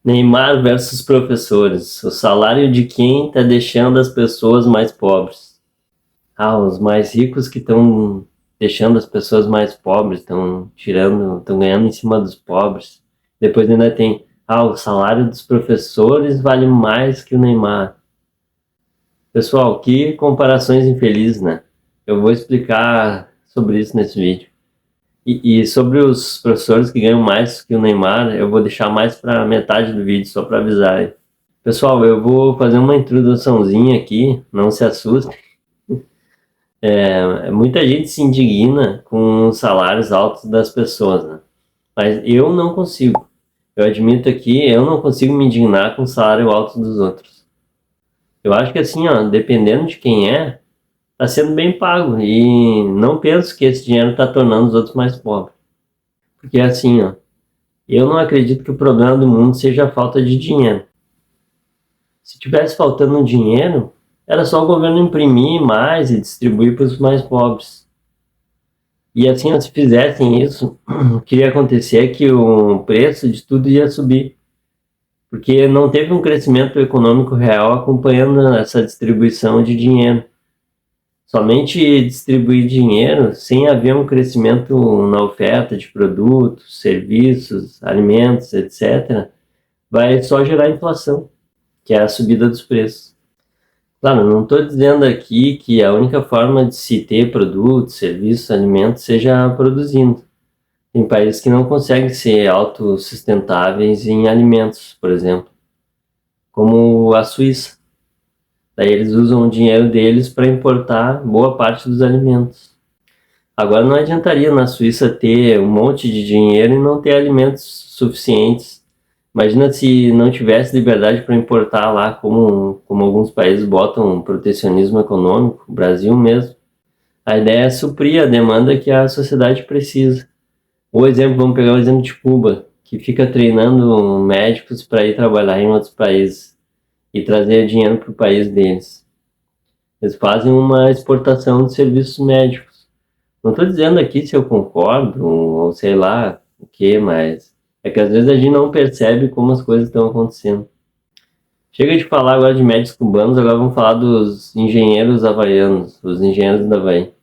Neymar versus professores. O salário de quem está deixando as pessoas mais pobres? Ah, os mais ricos que estão deixando as pessoas mais pobres, estão ganhando em cima dos pobres. Depois ainda tem, o salário dos professores vale mais que o Neymar. Pessoal, que comparações infelizes, né? Eu vou explicar sobre isso nesse vídeo. E sobre os professores que ganham mais que o Neymar, eu vou deixar mais para metade do vídeo, só para avisar aí. Pessoal, eu vou fazer uma introduçãozinha aqui, não se assustem. Muita gente se indigna com os salários altos das pessoas, né? Mas eu não consigo. Eu admito aqui, eu não consigo me indignar com o salário alto dos outros. Eu acho que assim, ó, dependendo de quem tá sendo bem pago. E não penso que esse dinheiro tá tornando os outros mais pobres. Porque assim, ó, eu não acredito que o problema do mundo seja a falta de dinheiro. Se tivesse faltando dinheiro, era só o governo imprimir mais e distribuir para os mais pobres. E assim, se fizessem isso, o que ia acontecer é que o preço de tudo ia subir. Porque não teve um crescimento econômico real acompanhando essa distribuição de dinheiro. Somente distribuir dinheiro sem haver um crescimento na oferta de produtos, serviços, alimentos, etc., vai só gerar inflação, que é a subida dos preços. Claro, não estou dizendo aqui que a única forma de se ter produtos, serviços, alimentos seja produzindo. Tem países que não conseguem ser autossustentáveis em alimentos, por exemplo, como a Suíça. Daí eles usam o dinheiro deles para importar boa parte dos alimentos. Agora não adiantaria na Suíça ter um monte de dinheiro e não ter alimentos suficientes. Imagina se não tivesse liberdade para importar lá, como alguns países botam protecionismo econômico, o Brasil mesmo. A ideia é suprir a demanda que a sociedade precisa. Ou exemplo, vamos pegar o exemplo de Cuba, que fica treinando médicos para ir trabalhar em outros países e trazer dinheiro para o país deles. Eles fazem uma exportação de serviços médicos. Não estou dizendo aqui se eu concordo ou sei lá o que, mas é que às vezes a gente não percebe como as coisas estão acontecendo. Chega de falar agora de médicos cubanos, agora vamos falar dos engenheiros havaianos, os engenheiros da Havaí.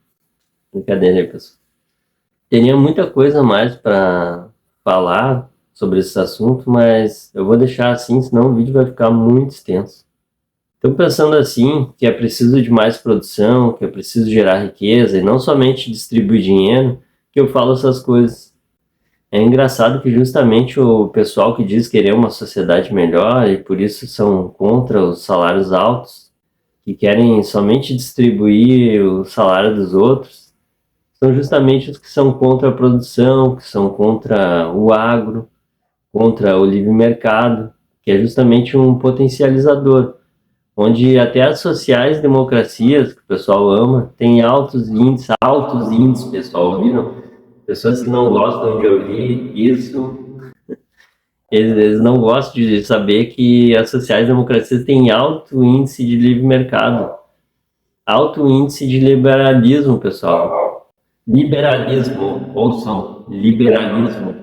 Brincadeira aí, pessoal. Teria muita coisa a mais para falar sobre esse assunto, mas eu vou deixar assim, senão o vídeo vai ficar muito extenso. Estou pensando assim, que é preciso de mais produção, que é preciso gerar riqueza e não somente distribuir dinheiro, que eu falo essas coisas. É engraçado que justamente o pessoal que diz querer uma sociedade melhor e por isso são contra os salários altos, que querem somente distribuir o salário dos outros, são justamente os que são contra a produção, que são contra o agro, contra o livre mercado, que é justamente um potencializador, onde até as sociais-democracias, que o pessoal ama, tem altos índices, pessoal, ouviram? Pessoas que não gostam de ouvir isso, eles não gostam de saber que as sociais-democracias têm alto índice de livre mercado, alto índice de liberalismo, pessoal. Liberalismo, ouçam, liberalismo.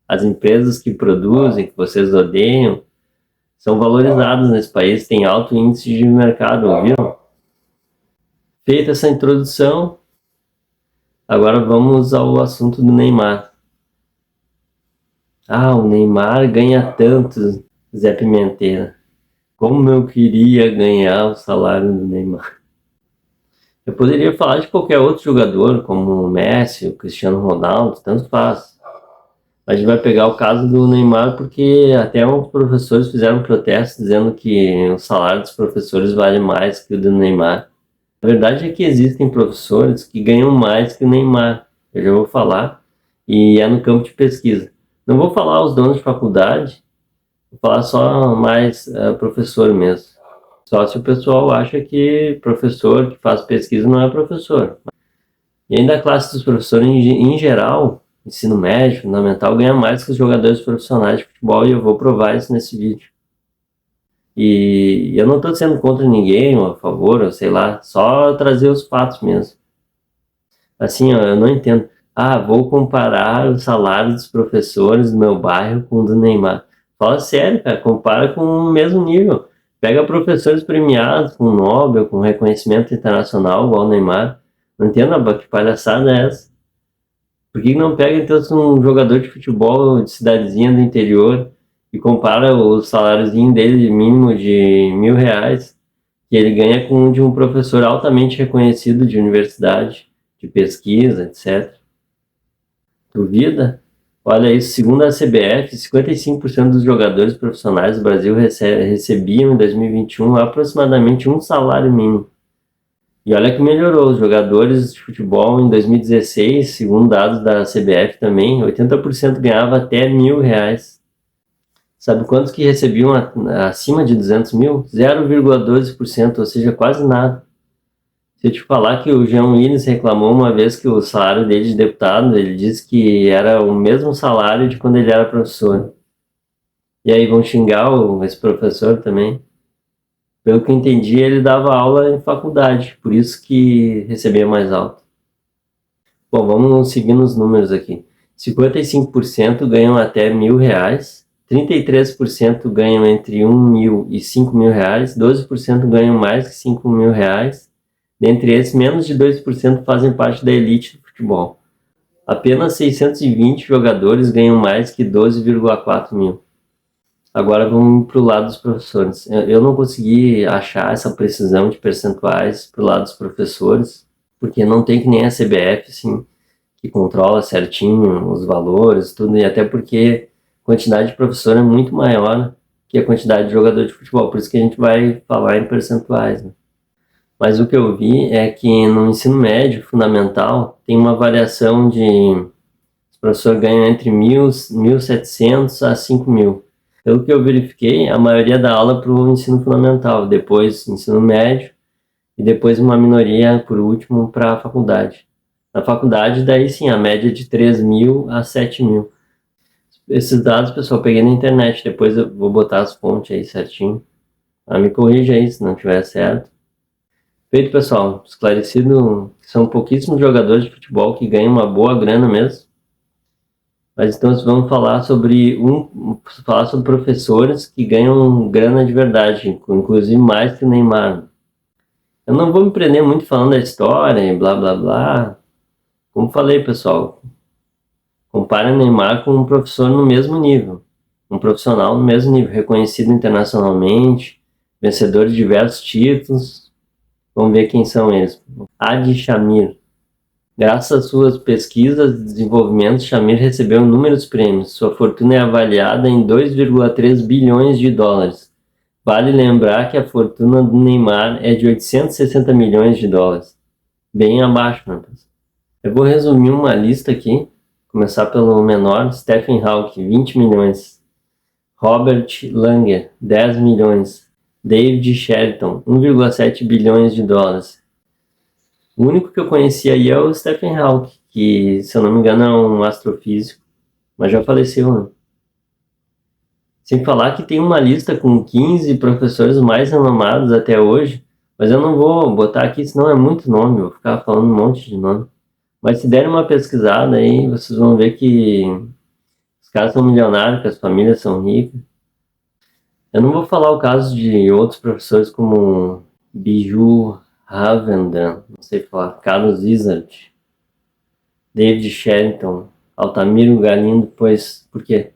As empresas que produzem, que vocês odeiam, são valorizadas nesse país, têm alto índice de mercado, ouviram? Feita essa introdução, agora vamos ao assunto do Neymar. O Neymar ganha tanto, Zé Pimenteira. Como eu queria ganhar o salário do Neymar. Eu poderia falar de qualquer outro jogador, como o Messi, o Cristiano Ronaldo, tanto faz. A gente vai pegar o caso do Neymar porque até os professores fizeram um protesto dizendo que o salário dos professores vale mais que o do Neymar. A verdade é que existem professores que ganham mais que o Neymar, eu já vou falar, e é no campo de pesquisa. Não vou falar os donos de faculdade, vou falar só mais professor mesmo. Só se o pessoal acha que professor que faz pesquisa não é professor. E ainda a classe dos professores em geral, ensino médio, fundamental, ganha mais que os jogadores profissionais de futebol e eu vou provar isso nesse vídeo. E eu não estou sendo contra ninguém, ou a favor, ou sei lá, só trazer os fatos mesmo. Assim, ó, eu não entendo. Vou comparar o salário dos professores do meu bairro com o do Neymar. Fala sério, cara, compara com o mesmo nível. Pega professores premiados com Nobel, com reconhecimento internacional, igual o Neymar. Não entendo que palhaçada é essa. Por que não pega então um jogador de futebol de cidadezinha do interior e compara o saláriozinho dele mínimo de R$ 1.000 que ele ganha com o de um professor altamente reconhecido de universidade, de pesquisa, etc. Duvida? Olha isso, segundo a CBF, 55% dos jogadores profissionais do Brasil recebiam em 2021 aproximadamente um salário mínimo. E olha que melhorou, os jogadores de futebol em 2016, segundo dados da CBF também, 80% ganhava até R$ 1.000. Sabe quantos que recebiam acima de 200 mil? 0,12%, ou seja, quase nada. Se eu te falar que o Jean Willis reclamou uma vez que o salário dele de deputado, ele disse que era o mesmo salário de quando ele era professor. E aí vão xingar esse professor também. Pelo que eu entendi, ele dava aula em faculdade, por isso que recebia mais alto. Bom, vamos seguir nos números aqui. 55% ganham até R$ 1.000, 33% ganham entre R$ 1.000 e R$ 5.000, 12% ganham mais que R$ 5.000. Dentre esses, menos de 2% fazem parte da elite do futebol. Apenas 620 jogadores ganham mais que 12,4 mil. Agora vamos para o lado dos professores. Eu não consegui achar essa precisão de percentuais para o lado dos professores, porque não tem que nem a CBF, assim, que controla certinho os valores, tudo, e até porque a quantidade de professor é muito maior que a quantidade de jogador de futebol, por isso que a gente vai falar em percentuais, né? Mas o que eu vi é que no ensino médio fundamental tem uma variação de os professores ganham entre 1.700 a 5.000. Pelo que eu verifiquei, a maioria dá aula para o ensino fundamental, depois ensino médio e depois uma minoria, por último, para a faculdade. Na faculdade, daí sim, a média é de 3.000 a 7.000. Esses dados, pessoal, eu peguei na internet, depois eu vou botar as fontes aí certinho. Me corrija aí se não estiver certo. Feito, pessoal. Esclarecido que são pouquíssimos jogadores de futebol que ganham uma boa grana mesmo. Mas então vamos falar sobre professores que ganham grana de verdade, inclusive mais que o Neymar. Eu não vou me prender muito falando da história e blá blá blá. Como falei, pessoal, compare o Neymar com um professor no mesmo nível, um profissional no mesmo nível, reconhecido internacionalmente, vencedor de diversos títulos. Vamos ver quem são eles. Adi Shamir. Graças às suas pesquisas e desenvolvimentos, Shamir recebeu inúmeros prêmios. Sua fortuna é avaliada em 2,3 bilhões de dólares. Vale lembrar que a fortuna do Neymar é de 860 milhões de dólares. Bem abaixo, né? Eu vou resumir uma lista aqui. Começar pelo menor, Stephen Hawking, 20 milhões. Robert Langer, 10 milhões. David Sheraton, 1,7 bilhões de dólares. O único que eu conheci aí é o Stephen Hawking, que, se eu não me engano, é um astrofísico, mas já faleceu, né? Sem falar que tem uma lista com 15 professores mais renomados até hoje, mas eu não vou botar aqui, senão é muito nome, vou ficar falando um monte de nome. Mas se derem uma pesquisada aí, vocês vão ver que os caras são milionários, que as famílias são ricas. Eu não vou falar o caso de outros professores como Biju Ravindran, não sei falar, Carlos Izard, David Sherrington, Altamiro Galindo, pois, por quê?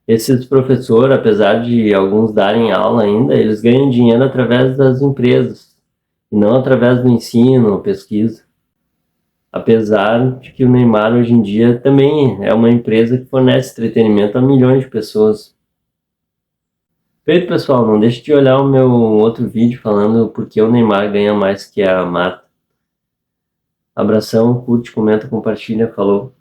Esses professores, apesar de alguns darem aula ainda, eles ganham dinheiro através das empresas, e não através do ensino ou pesquisa. Apesar de que o Neymar hoje em dia também é uma empresa que fornece entretenimento a milhões de pessoas. Feito, pessoal, não deixe de olhar o meu outro vídeo falando por que o Neymar ganha mais que a Marta. Abração, curte, comenta, compartilha, falou.